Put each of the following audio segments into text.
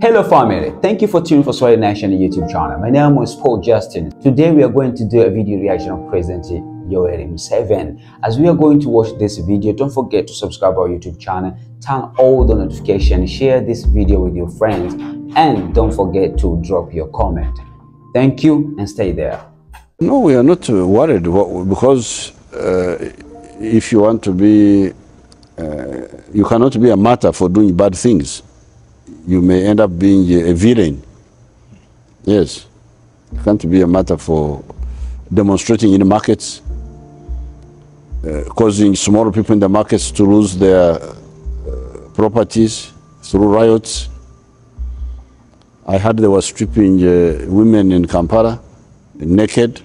Hello family, thank you for tuning for Swahili Nation YouTube channel. My name is Paul Justin. Today we are going to do a video reaction of President Yoweri Museveni. As we are going to watch this video, don't forget to subscribe our YouTube channel, turn all the notifications, share this video with your friends, and don't forget to drop your comment. Thank you and stay there. No, we are not worried because if you want to be, you cannot be a martyr for doing bad things. You may end up being a villain. Yes. You can't be a martyr for demonstrating in the markets, causing small people in the markets to lose their properties through riots. I heard they were stripping women in Kampala naked.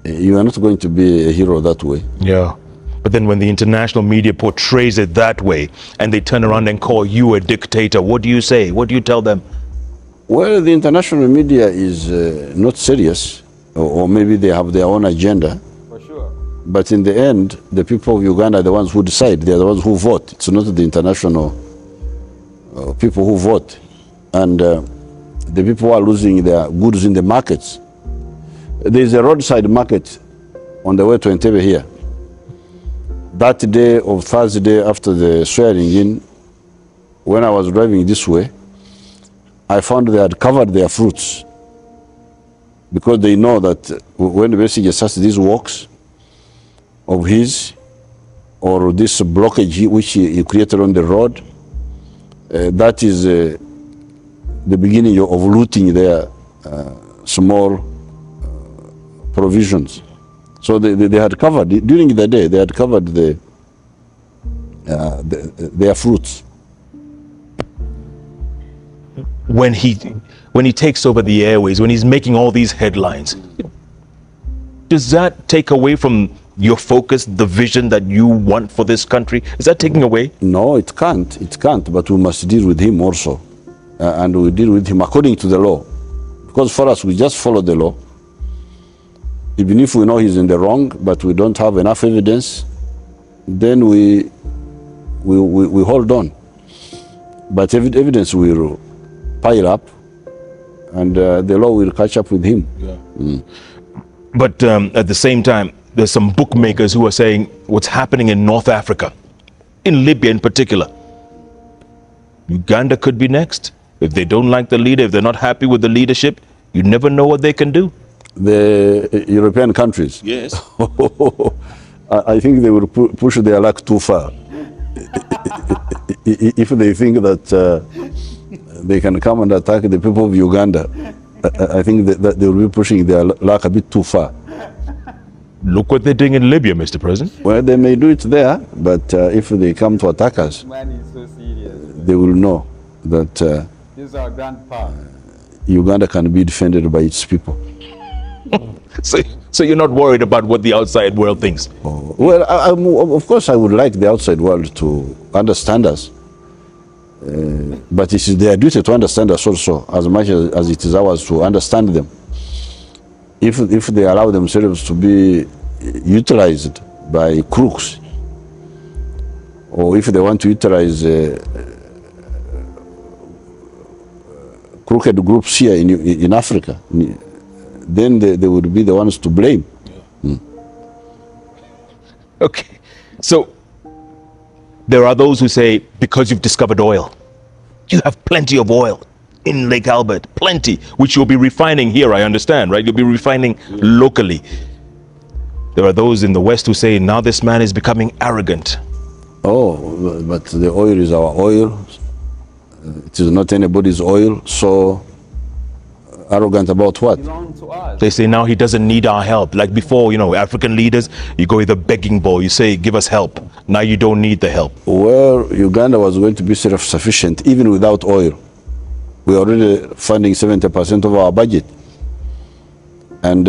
You are not going to be a hero that way. Yeah. But then when the international media portrays it that way and they turn around and call you a dictator, what do you say? What do you tell them? Well, the international media is not serious, or maybe they have their own agenda. For sure. But in the end, the people of Uganda are the ones who decide. They are the ones who vote. It's not the international people who vote. And the people who are losing their goods in the markets. There is a roadside market on the way to Entebbe here. That day of Thursday after the swearing in, when I was driving this way, I found they had covered their fruits because they know that when the message starts these walks of his or this blockage which he created on the road, that is the beginning of looting their small provisions. So they had covered, during the day, they had covered their fruits. When he takes over the airways, when he's making all these headlines, does that take away from your focus, the vision that you want for this country? Is that taking away? No, it can't. It can't, but we must deal with him also. And we deal with him according to the law. Because for us, we just follow the law. Even if we know he's in the wrong, but we don't have enough evidence, then we hold on. But evidence will pile up, and the law will catch up with him. Yeah. Mm. But at the same time, there's some bookmakers who are saying what's happening in North Africa, in Libya in particular. Uganda could be next. If they don't like the leader, if they're not happy with the leadership, you never know what they can do. The European countries? Yes. I think they will push their luck too far. If they think that they can come and attack the people of Uganda, I think that they will be pushing their luck a bit too far. Look what they're doing in Libya, Mr. President. Well, they may do it there, but if they come to attack us, Man is so serious. They will know that This is our grandpa. Uganda can be defended by its people. So you're not worried about what the outside world thinks? Oh, well, of course I would like the outside world to understand us. But it is their duty to understand us also, as much as it is ours to understand them. If they allow themselves to be utilized by crooks, or if they want to utilize crooked groups here in Africa, then they would be the ones to blame. Yeah. Mm. Okay, so there are those who say because you've discovered oil, you have plenty of oil in Lake Albert, plenty, which you'll be refining here, I understand, right? You'll be refining locally. There are those in the West who say now this man is becoming arrogant. Oh, but the oil is our oil. It is not anybody's oil, so arrogant about what? They say now he doesn't need our help. Like before, you know, African leaders, you go with a begging bowl, you say, give us help. Now you don't need the help. Well, Uganda was going to be self-sufficient even without oil. We're already funding 70% of our budget. And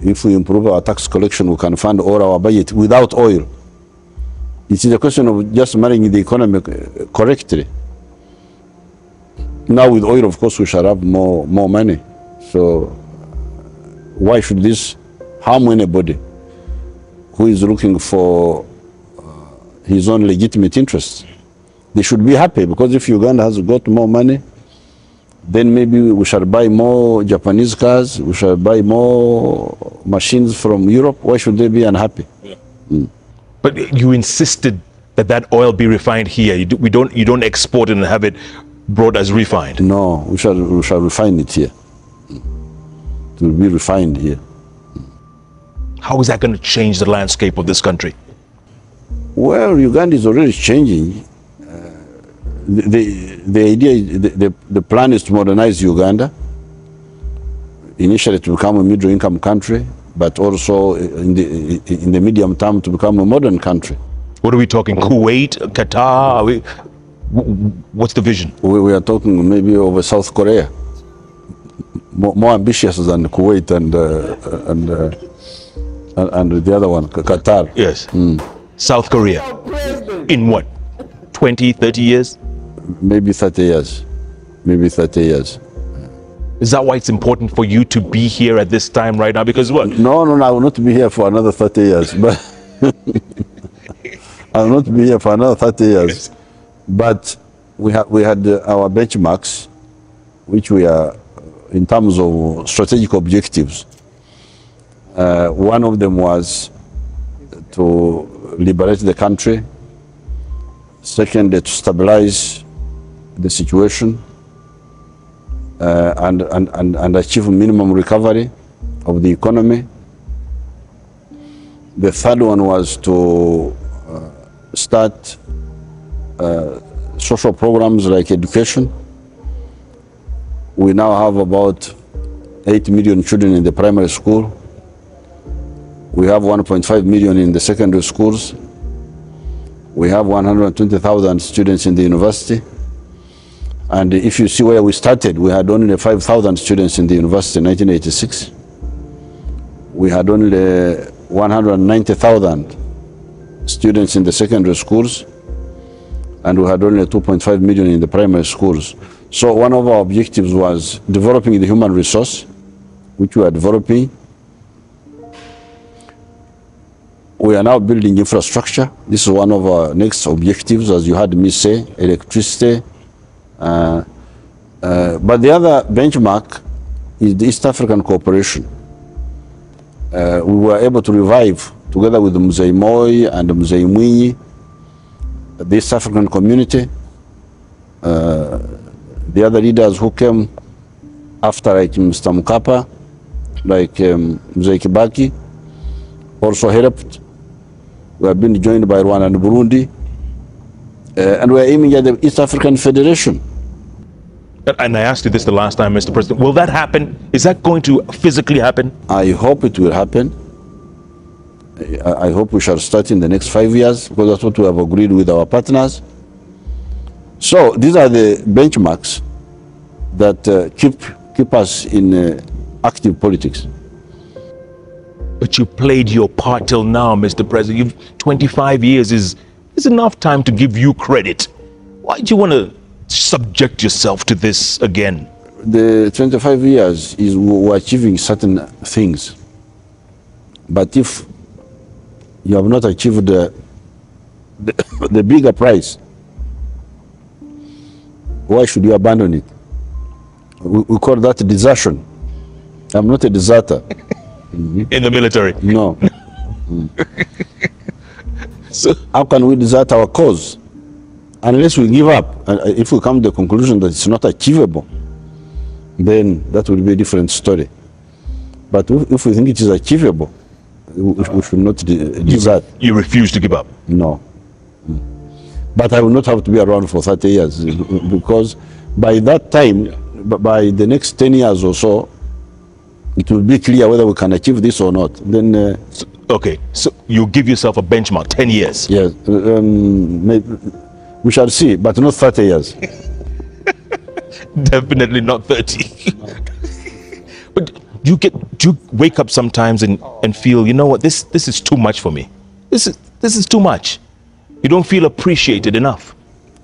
if we improve our tax collection, we can fund all our budget without oil. It is a question of just managing the economy correctly. Now with oil, of course, we shall have more money. So why should this harm anybody who is looking for his own legitimate interests? They should be happy, because if Uganda has got more money, then maybe we shall buy more Japanese cars, we shall buy more machines from Europe. Why should they be unhappy? Yeah. But you insisted that that oil be refined here. You don't export it and have it brought as refined. No, we shall refine it here. It will be refined here. How is that going to change the landscape of this country? Well, Uganda is already changing. The idea, the plan is to modernize Uganda, initially to become a middle-income country, but also in the medium term to become a modern country. What are we talking? Kuwait, Qatar? What's the vision? We are talking maybe over South Korea, more ambitious than Kuwait and the other one, Qatar. Yes. South Korea. In what? 20, 30 years? Maybe 30 years. Maybe 30 years. Is that why it's important for you to be here at this time right now? Because what? No, I will not be here for another 30 years. But I will not be here for another 30 years. Yes. But we had our benchmarks, which we are, in terms of strategic objectives. One of them was to liberate the country. Second, to stabilize the situation and achieve minimum recovery of the economy. The third one was to start social programs like education. We now have about 8 million children in the primary school. We have 1.5 million in the secondary schools. We have 120,000 students in the university. And if you see where we started, we had only 5,000 students in the university in 1986. We had only 190,000 students in the secondary schools, and we had only 2.5 million in the primary schools. So one of our objectives was developing the human resource, which we are developing. We are now building infrastructure. This is one of our next objectives, as you heard me say, electricity. But the other benchmark is the East African cooperation. We were able to revive, together with the Mzee Moi and the Mzee Mwinyi, the East African community. The other leaders who came after, like Mr. Mkapa, like Mzee Kibaki, also helped. We have been joined by Rwanda and Burundi. And we are aiming at the East African Federation. And I asked you this the last time, Mr. President. Will that happen? Is that going to physically happen? I hope it will happen. I hope we shall start in the next 5 years, because that's what we have agreed with our partners. So these are the benchmarks that keep us in active politics. But you played your part till now, Mr. President. 25 years is enough time to give you credit. Why do you want to subject yourself to this again? The 25 years is we're achieving certain things. But if you have not achieved the bigger prize, why should you abandon it? We call that desertion. I'm not a deserter. In the military? No. So how can we desert our cause? Unless we give up. If we come to the conclusion that it's not achievable, then that will be a different story. But if we think it is achievable, we should not desert. You refuse to give up? No. But I will not have to be around for 30 years, because by that time, by the next 10 years or so, it will be clear whether we can achieve this or not. Then, okay, so you give yourself a benchmark, 10 years. Yes, we shall see, but not 30 years. Definitely not 30. But do you wake up sometimes and feel, you know what, this is too much for me. This is too much. You don't feel appreciated enough.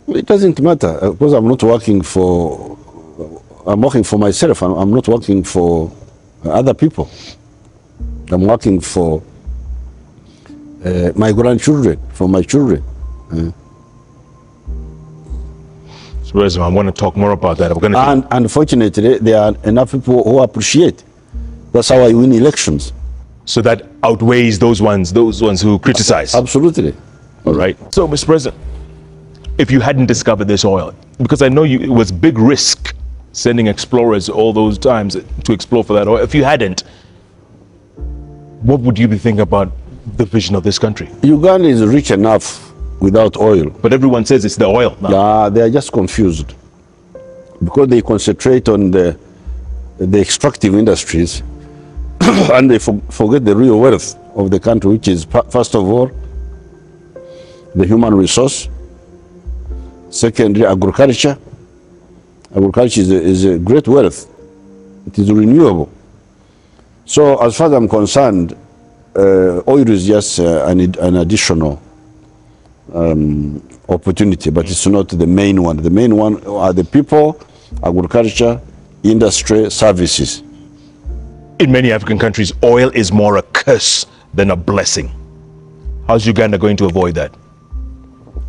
It doesn't matter, because I'm not working for, I'm working for myself. I'm not working for other people. I'm working for my grandchildren, for my children. President, I want to talk more about that. We're going to And unfortunately, there are enough people who appreciate. That's how I win elections. So that outweighs those ones who criticize. Absolutely. All right. So, Mr. President, if you hadn't discovered this oil, because I know it was big risk sending explorers all those times to explore for that oil. If you hadn't, what would you be thinking about the vision of this country? Uganda is rich enough without oil. But everyone says it's the oil now. Yeah, they are just confused because they concentrate on the extractive industries and they forget the real wealth of the country, which is, first of all, the human resource. Secondly, agriculture. Agriculture is a great wealth. It is renewable. So as far as I'm concerned, oil is just an additional opportunity, but it's not the main one. The main one are the people, agriculture, industry, services. In many African countries, oil is more a curse than a blessing. How's Uganda going to avoid that?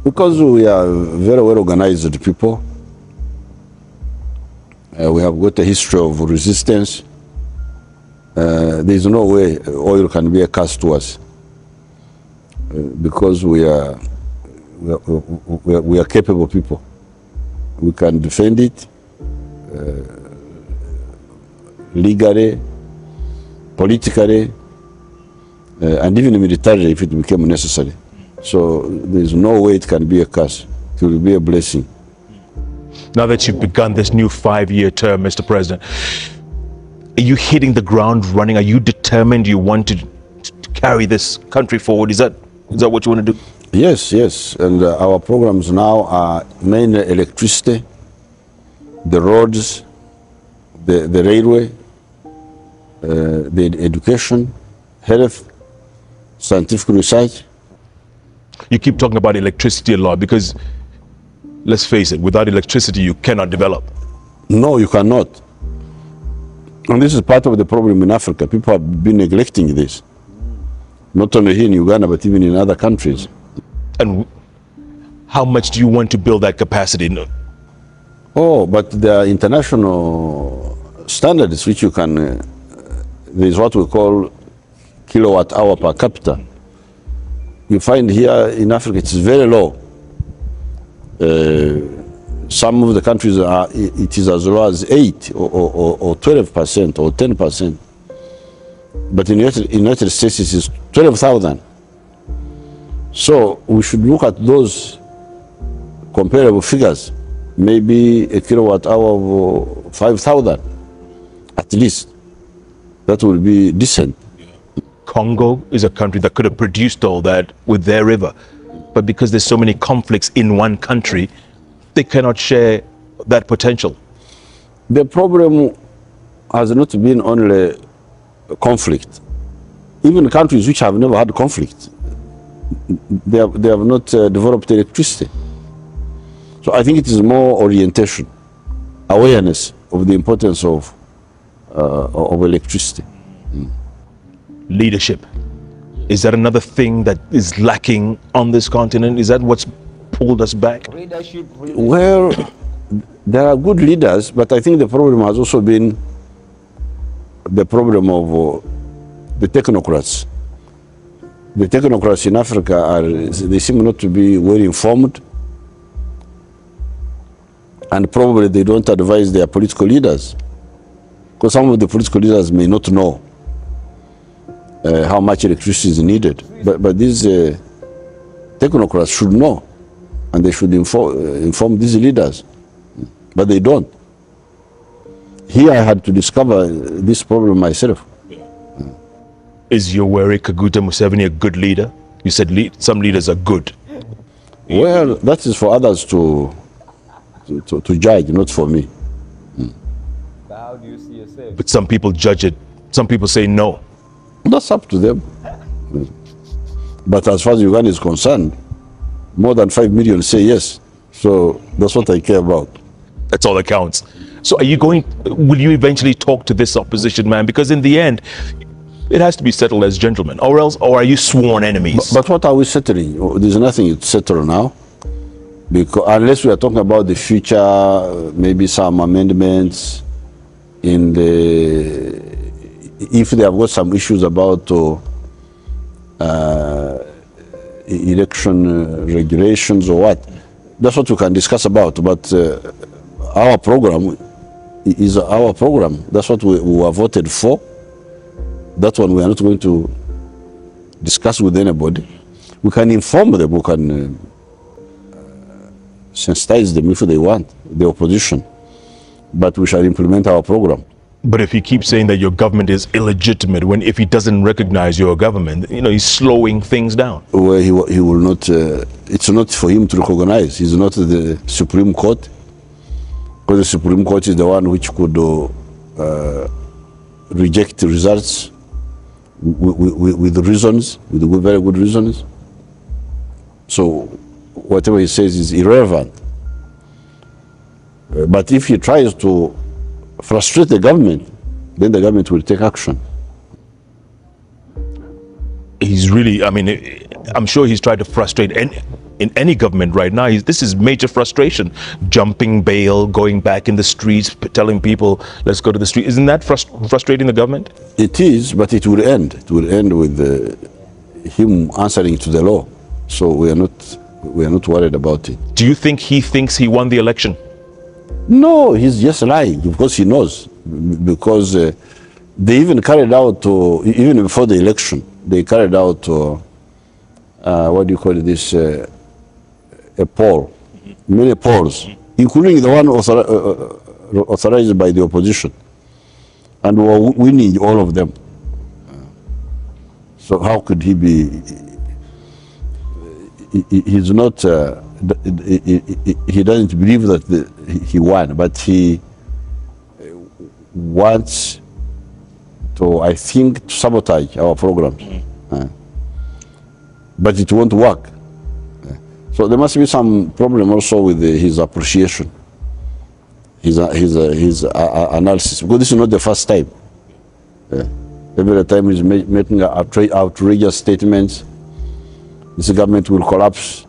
Because we are very well organized people. We have got a history of resistance. There is no way oil can be a curse to us because we are capable people. We can defend it legally, politically, and even militarily if it became necessary. So there is no way it can be a curse. It will be a blessing. Now that you've begun this new 5-year term, Mr. President, are you hitting the ground running? Are you determined you want to carry this country forward? Is that what you want to do? Yes, yes. And our programs now are mainly electricity, the roads, the railway, the education, health, scientific research. You keep talking about electricity a lot because, let's face it, without electricity you cannot develop. No, you cannot. And this is part of the problem in Africa. People have been neglecting this. Not only here in Uganda, but even in other countries. And how much do you want to build that capacity? Oh, but there are international standards which you can, there is what we call kilowatt hour per capita. You find here in Africa it's very low. Some of the countries it is as low as 8 or 12% or 10%. But in the United States it is 12,000. So we should look at those comparable figures. Maybe a kilowatt hour of 5,000 at least. That will be decent. Congo is a country that could have produced all that with their river. But because there's so many conflicts in one country, they cannot share that potential. The problem has not been only conflict. Even countries which have never had conflict, they have not developed electricity. So I think it is more orientation, awareness of the importance of electricity. Leadership. Is that another thing that is lacking on this continent? Is that what's pulled us back? Well, there are good leaders, but I think the problem has also been the problem of the technocrats. The technocrats in Africa, they seem not to be well informed, and probably they don't advise their political leaders, because some of the political leaders may not know how much electricity is needed. But these technocrats should know, and they should inform these leaders, but they don't. Here I had to discover this problem myself. Is Yoweri Kaguta Museveni a good leader? You said some leaders are good. Well, that is for others to judge, not for me. But how do you see yourself? But some people judge it. Some people say no. That's up to them. But as far as Uganda is concerned, more than 5 million say yes. So that's what I care about. That's all that counts. So will you eventually talk to this opposition man? Because in the end, it has to be settled as gentlemen, or are you sworn enemies? But what are we settling? There's nothing to settle now. Because unless we are talking about the future, maybe some amendments in the, if they have got some issues about election regulations or what, that's what we can discuss about. But our program is our program. That's what we were voted for. That one we are not going to discuss with anybody. We can inform them, we can sensitize them if they want, the opposition. But we shall implement our program. But if he keeps saying that your government is illegitimate, when if he doesn't recognize your government, you know, he's slowing things down. Well, he will not, it's not for him to recognize. He's not the Supreme Court. Because the Supreme Court is the one which could reject the results with reasons, with very good reasons. So whatever he says is irrelevant. But if he tries to frustrate the government, then the government will take action. He's really, I mean, I'm sure he's tried to frustrate in any government right now. This is major frustration. Jumping bail, going back in the streets, telling people, let's go to the street. Isn't that frustrating the government? It is, but it will end. It will end with him answering to the law. So we are not worried about it. Do you think he thinks he won the election? No, he's just lying because he knows. Because they even carried out, even before the election, they carried out, what do you call this, a poll, many polls, including the one authorized by the opposition. And we were winning all of them. So how could he be, he's not, he doesn't believe that he won, but he wants to, I think, to sabotage our programs. But it won't work. So there must be some problem also with his appreciation, his analysis, because this is not the first time. Every time he's making outrageous statements, this government will collapse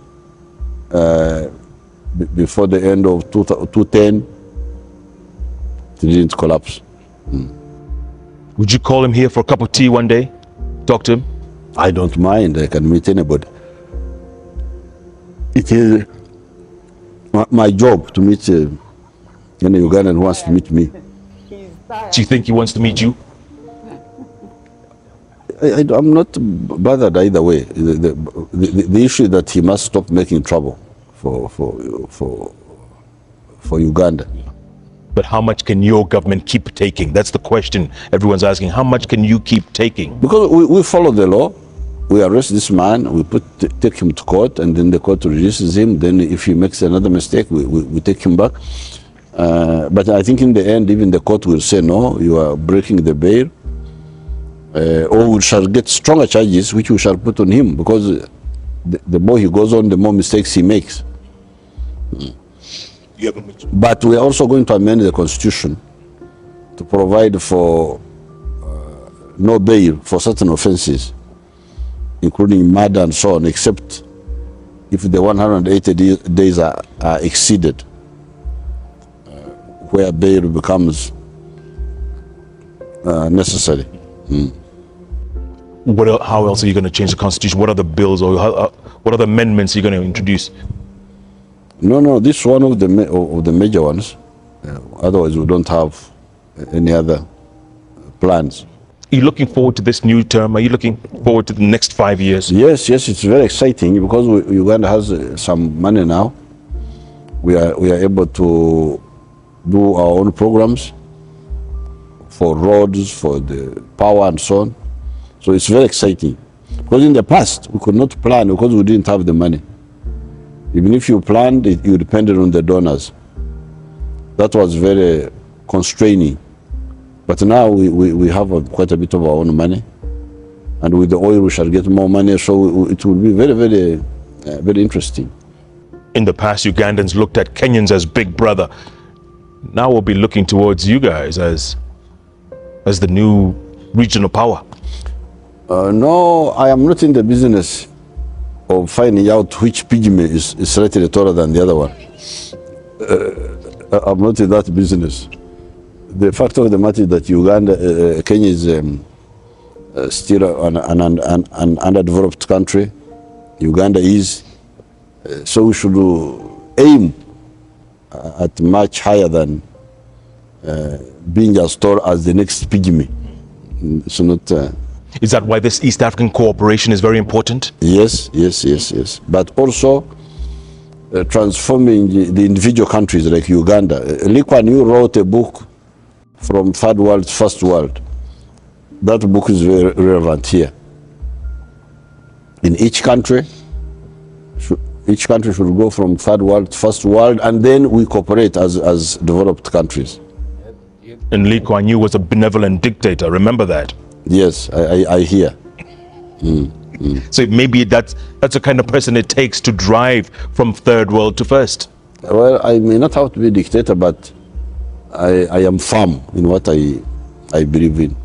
before the end of 2010. It didn't collapse. Would you call him here for a cup of tea one day? Talk to him? I don't mind. I can meet anybody. It is my job to meet any Ugandan who wants to meet me. Do you think he wants to meet you? I'm not bothered either way. The issue is that he must stop making trouble for Uganda. But how much can your government keep taking? That's the question everyone's asking. How much can you keep taking? Because we follow the law. We arrest this man, we take him to court, and then the court releases him. Then if he makes another mistake, we take him back. But I think in the end, even the court will say, no, you are breaking the bail. Or we shall get stronger charges, which we shall put on him, because the more he goes on, the more mistakes he makes. But we are also going to amend the constitution to provide for no bail for certain offenses, including murder and so on, except if the 180 days are exceeded, where bail becomes necessary. How else are you going to change the constitution? What are the bills or what are the amendments you're going to introduce? No, this is one of the major ones. Otherwise, we don't have any other plans. Are you looking forward to this new term? Are you looking forward to the next 5 years? Yes, it's very exciting because Uganda has some money now. We are able to do our own programs for roads, for the power and so on. So it's very exciting. Because in the past, we could not plan because we didn't have the money. Even if you planned, you depended on the donors. That was very constraining. But now we have quite a bit of our own money. And with the oil, we shall get more money. So it will be very, very, very interesting. In the past, Ugandans looked at Kenyans as big brother. Now we'll be looking towards you guys as the new regional power. No, I am not in the business of finding out which pygmy is slightly taller than the other one. I'm not in that business. The fact of the matter is that Uganda, Kenya is still an underdeveloped country. Uganda is. So we should aim at much higher than being as tall as the next pygmy. So not. Is that why this East African cooperation is very important? Yes. But also transforming the individual countries like Uganda. Lee Kuan Yew wrote a book from third world to first world. That book is very relevant here. In each country should go from third world to first world, and then we cooperate as developed countries. And Lee Kuan Yew was a benevolent dictator, remember that? Yes, I hear. So maybe that's the kind of person it takes to drive from third world to first. Well, I may not have to be a dictator, but I am firm in what I believe in.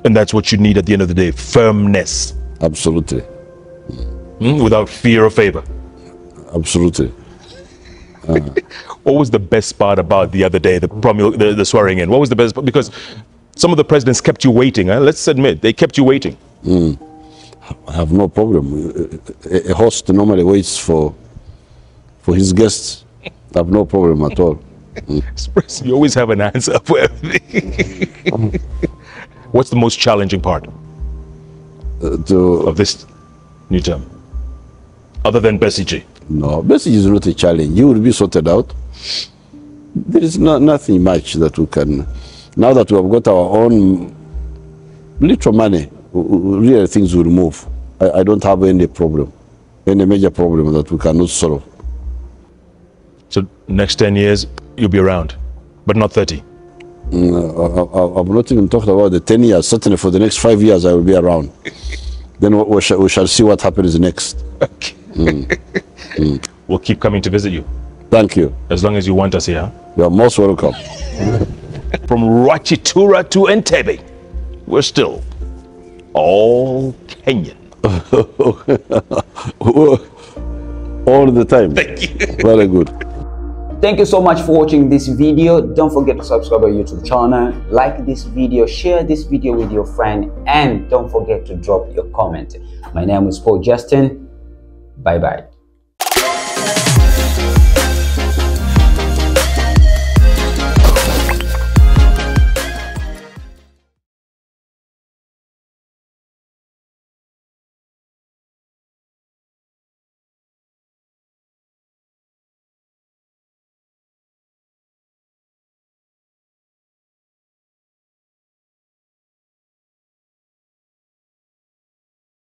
And that's what you need at the end of the day, firmness. Absolutely. Without fear or favor. Absolutely. What was the best part about the other day, the swearing in? What was the best part? Because some of the presidents kept you waiting. Let's admit, they kept you waiting. I have no problem. A host normally waits for his guests. I have no problem at all. You always have an answer for everything. What's the most challenging part of this new term? Other than Bessie? No, Bessie is not a challenge. You will be sorted out. There is nothing much that we can. Now that we have got our own little money, real things will move. I don't have any problem, any major problem that we cannot solve. So next 10 years, you'll be around, but not 30? I've not even talked about the 10 years. Certainly for the next 5 years, I will be around. Then we shall see what happens next. Okay. We'll keep coming to visit you. Thank you. As long as you want us here. You are most welcome. From Rwachitura to Entebbe, we're still all Kenyan. All the time. Thank you. Very good. Thank you so much for watching this video. Don't forget to subscribe to our YouTube channel, like this video, share this video with your friend, and don't forget to drop your comment. My name is Paul Justin. Bye bye.